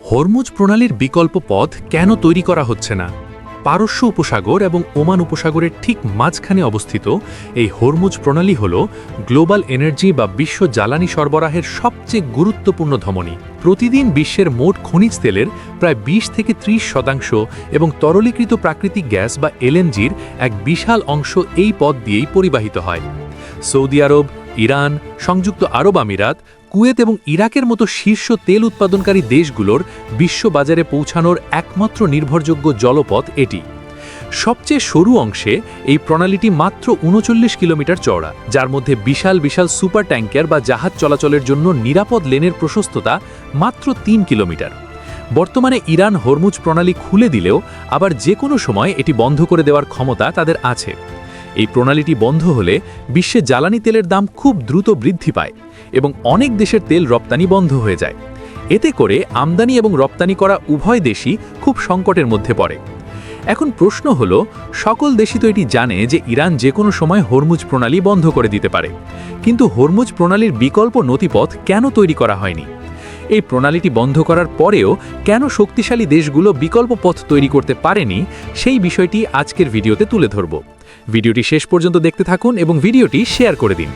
Hormuz প্রণালীর বিকল্প পথ কেন তৈরি করা হচ্ছে না? পারস্য উপসাগর এবং ওমান উপসাগরের ঠিক মাঝখানে অবস্থিত এই হরমুজ প্রণালী হল গ্লোবাল এনার্জি বা বিশ্ব জ্বালানি সরবরাহের সবচেয়ে গুরুত্বপূর্ণ ধমনী। প্রতিদিন বিশ্বের মোট খনিজ তেলের প্রায় ২০ থেকে ৩০% এবং তরলীকৃত প্রাকৃতিক গ্যাস বা এলএনজির এক বিশাল অংশ এই পথ দিয়েই পরিবাহিত হয়। সৌদি আরব, ইরান, সংযুক্ত আরব আমিরাত, কুয়েত এবং ইরাকের মতো শীর্ষ তেল উৎপাদনকারী দেশগুলোর বিশ্ববাজারে পৌঁছানোর একমাত্র নির্ভরযোগ্য জলপথ এটি। সবচেয়ে সরু অংশে এই প্রণালীটি মাত্র ৩৯ কিলোমিটার চওড়া, যার মধ্যে বিশাল বিশাল সুপার ট্যাঙ্কার বা জাহাজ চলাচলের জন্য নিরাপদ লেনের প্রশস্ততা মাত্র ৩ কিলোমিটার। বর্তমানে ইরান হরমুজ প্রণালী খুলে দিলেও আবার যে কোনো সময় এটি বন্ধ করে দেওয়ার ক্ষমতা তাদের আছে। এই প্রণালীটি বন্ধ হলে বিশ্বে জ্বালানি তেলের দাম খুব দ্রুত বৃদ্ধি পায় এবং অনেক দেশের তেল রপ্তানি বন্ধ হয়ে যায়। এতে করে আমদানি এবং রপ্তানি করা উভয় দেশই খুব সংকটের মধ্যে পড়ে। এখন প্রশ্ন হলো, সকল দেশই তো এটি জানে যে ইরান যে কোনো সময় হরমুজ প্রণালী বন্ধ করে দিতে পারে, কিন্তু হরমুজ প্রণালীর বিকল্প নথিপথ কেন তৈরি করা হয়নি? এই প্রণালীটি বন্ধ করার পরেও কেন শক্তিশালী দেশগুলো বিকল্প পথ তৈরি করতে পারেনি, সেই বিষয়টি আজকের ভিডিওতে তুলে ধরব। ভিডিওটি শেষ পর্যন্ত দেখতে থাকুন এবং ভিডিওটি শেয়ার করে দিন।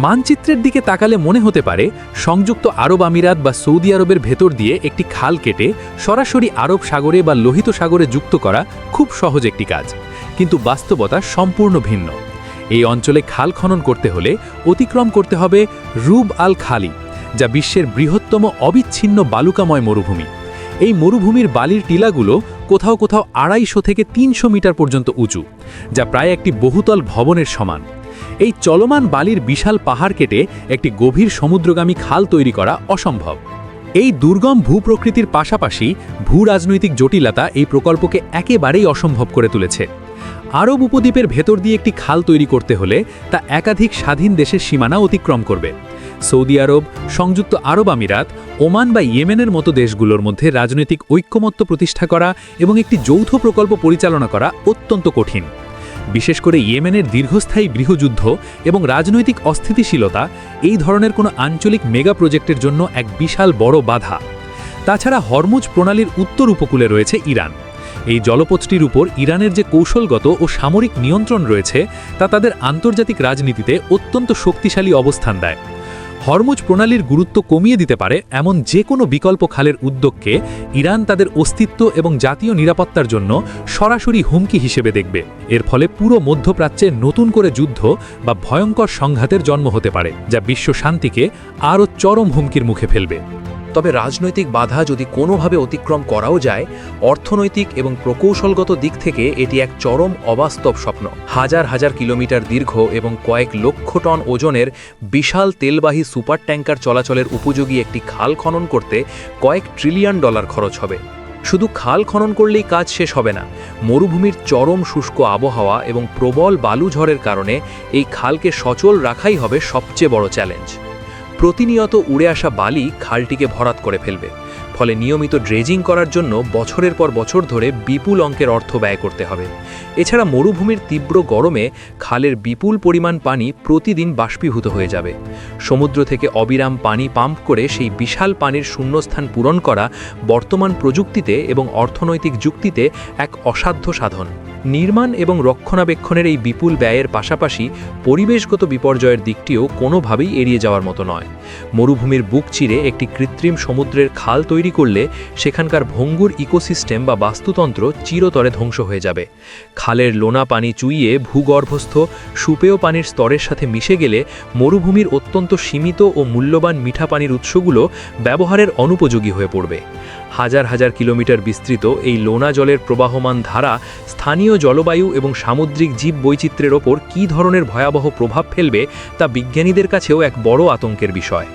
মানচিত্রের দিকে তাকালে মনে হতে পারে সংযুক্ত আরব আমিরাত বা সৌদি আরবের ভেতর দিয়ে একটি খাল কেটে সরাসরি আরব সাগরে বা লোহিত সাগরে যুক্ত করা খুব সহজ একটি কাজ, কিন্তু বাস্তবতা সম্পূর্ণ ভিন্ন। এই অঞ্চলে খাল খনন করতে হলে অতিক্রম করতে হবে রুব আল খালি, যা বিশ্বের বৃহত্তম অবিচ্ছিন্ন বালুকাময় মরুভূমি। এই মরুভূমির বালির টিলাগুলো কোথাও কোথাও ২৫০ থেকে ৩০০ মিটার পর্যন্ত উঁচু, যা প্রায় একটি বহুতল ভবনের সমান। এই চলমান বালির বিশাল পাহাড় কেটে একটি গভীর সমুদ্রগামী খাল তৈরি করা অসম্ভব। এই দুর্গম ভূপ্রকৃতির পাশাপাশি ভূ রাজনৈতিক জটিলতা এই প্রকল্পকে একেবারেই অসম্ভব করে তুলেছে। আরব উপদ্বীপের ভেতর দিয়ে একটি খাল তৈরি করতে হলে তা একাধিক স্বাধীন দেশের সীমানা অতিক্রম করবে। সৌদি আরব, সংযুক্ত আরব আমিরাত, ওমান বা ইয়েমেনের মতো দেশগুলোর মধ্যে রাজনৈতিক ঐক্যমত্য প্রতিষ্ঠা করা এবং একটি যৌথ প্রকল্প পরিচালনা করা অত্যন্ত কঠিন। বিশেষ করে ইয়েমেনের দীর্ঘস্থায়ী গৃহযুদ্ধ এবং রাজনৈতিক অস্থিতিশীলতা এই ধরনের কোনো আঞ্চলিক মেগা প্রজেক্টের জন্য এক বিশাল বড় বাধা। তাছাড়া হরমুজ প্রণালীর উত্তর উপকূলে রয়েছে ইরান। এই জলপথটির উপর ইরানের যে কৌশলগত ও সামরিক নিয়ন্ত্রণ রয়েছে তা তাদের আন্তর্জাতিক রাজনীতিতে অত্যন্ত শক্তিশালী অবস্থান দেয়। হরমুজ প্রণালীর গুরুত্ব কমিয়ে দিতে পারে এমন যে কোনো বিকল্প খালের উদ্যোগকে ইরান তাদের অস্তিত্ব এবং জাতীয় নিরাপত্তার জন্য সরাসরি হুমকি হিসেবে দেখবে। এর ফলে পুরো মধ্যপ্রাচ্যে নতুন করে যুদ্ধ বা ভয়ঙ্কর সংঘাতের জন্ম হতে পারে, যা বিশ্ব শান্তিকে আরও চরম হুমকির মুখে ফেলবে। তবে রাজনৈতিক বাধা যদি কোনোভাবে অতিক্রম করাও যায়, অর্থনৈতিক এবং প্রকৌশলগত দিক থেকে এটি এক চরম অবাস্তব স্বপ্ন। হাজার হাজার কিলোমিটার দীর্ঘ এবং কয়েক লক্ষ টন ওজনের বিশাল তেলবাহী সুপার ট্যাঙ্কার চলাচলের উপযোগী একটি খাল খনন করতে কয়েক ট্রিলিয়ন ডলার খরচ হবে। শুধু খাল খনন করলেই কাজ শেষ হবে না। মরুভূমির চরম শুষ্ক আবহাওয়া এবং প্রবল বালুঝড়ের কারণে এই খালকে সচল রাখাই হবে সবচেয়ে বড় চ্যালেঞ্জ। প্রতিনিয়ত উড়ে আসা বালি খালটিকে ভরাট করে ফেলবে, ফলে নিয়মিত ড্রেজিং করার জন্য বছরের পর বছর ধরে বিপুল অঙ্কের অর্থ ব্যয় করতে হবে। এছাড়া মরুভূমির তীব্র গরমে খালের বিপুল পরিমাণ পানি প্রতিদিন বাষ্পীভূত হয়ে যাবে। সমুদ্র থেকে অবিরাম পানি পাম্প করে সেই বিশাল পানির শূন্যস্থান পূরণ করা বর্তমান প্রযুক্তিতে এবং অর্থনৈতিক যুক্তিতে এক অসাধ্য সাধন। নির্মাণ এবং রক্ষণাবেক্ষণের এই বিপুল ব্যয়ের পাশাপাশি পরিবেশগত বিপর্যয়ের দিকটিও কোনোভাবেই এড়িয়ে যাওয়ার মতো নয়। মরুভূমির বুক চিরে একটি কৃত্রিম সমুদ্রের খাল তৈরি করলে সেখানকার ভঙ্গুর ইকোসিস্টেম বা বাস্তুতন্ত্র চিরতরে ধ্বংস হয়ে যাবে। খালের লোনা পানি চুইয়ে ভূগর্ভস্থ সুপেয় পানির স্তরের সাথে মিশে গেলে মরুভূমির অত্যন্ত সীমিত ও মূল্যবান মিঠা পানির উৎসগুলো ব্যবহারের অনুপযোগী হয়ে পড়বে। হাজার হাজার কিলোমিটার বিস্তৃত এই লোনা জলের প্রবাহমান ধারা স্থানীয় জলবায়ু এবং সামুদ্রিক জীব বৈচিত্র্যের ওপর কী ধরনের ভয়াবহ প্রভাব ফেলবে তা বিজ্ঞানীদের কাছেও এক বড় আতঙ্কের বিষয়।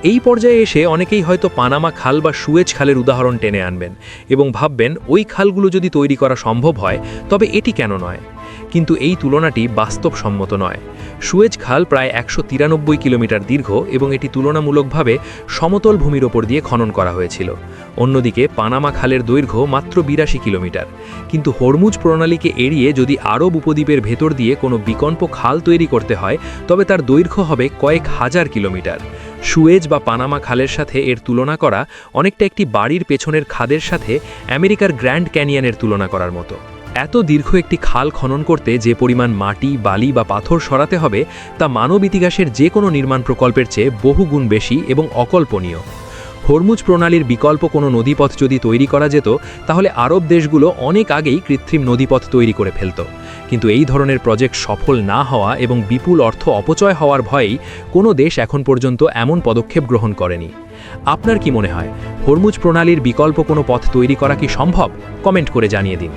এই পর্যায়ে এসে অনেকেই হয়তো পানামা খাল বা সুয়েজ খালের উদাহরণ টেনে আনবেন এবং ভাববেন ওই খালগুলো যদি তৈরি করা সম্ভব হয় তবে এটি কেন নয়। কিন্তু এই তুলনাটি বাস্তবসম্মত নয়। সুয়েজ খাল প্রায় ১৯৩ কিলোমিটার দীর্ঘ এবং এটি তুলনামূলকভাবে সমতল ভূমির ওপর দিয়ে খনন করা হয়েছিল। অন্যদিকে পানামা খালের দৈর্ঘ্য মাত্র ৮২ কিলোমিটার। কিন্তু হরমুজ প্রণালীকে এড়িয়ে যদি আরব উপদ্বীপের ভেতর দিয়ে কোনো বিকল্প খাল তৈরি করতে হয় তবে তার দৈর্ঘ্য হবে কয়েক হাজার কিলোমিটার। সুয়েজ বা পানামা খালের সাথে এর তুলনা করা অনেকটা একটি বাড়ির পেছনের খাদের সাথে আমেরিকার গ্র্যান্ড ক্যানিয়নের তুলনা করার মতো। এত দীর্ঘ একটি খাল খনন করতে যে পরিমাণ মাটি, বালি বা পাথর সরাতে হবে তা মানব ইতিহাসের যে কোনো নির্মাণ প্রকল্পের চেয়ে বহুগুণ বেশি এবং অকল্পনীয়। হরমুজ প্রণালীর বিকল্প কোনো নদীপথ যদি তৈরি করা যেত তাহলে আরব দেশগুলো অনেক আগেই কৃত্রিম নদীপথ তৈরি করে ফেলত। কিন্তু এই ধরনের প্রজেক্ট সফল না হওয়া এবং বিপুল অর্থ অপচয় হওয়ার ভয়েই কোনো দেশ এখন পর্যন্ত এমন পদক্ষেপ গ্রহণ করেনি। আপনার কি মনে হয়, হরমুজ প্রণালীর বিকল্প কোনো পথ তৈরি করা কি সম্ভব? কমেন্ট করে জানিয়ে দিন।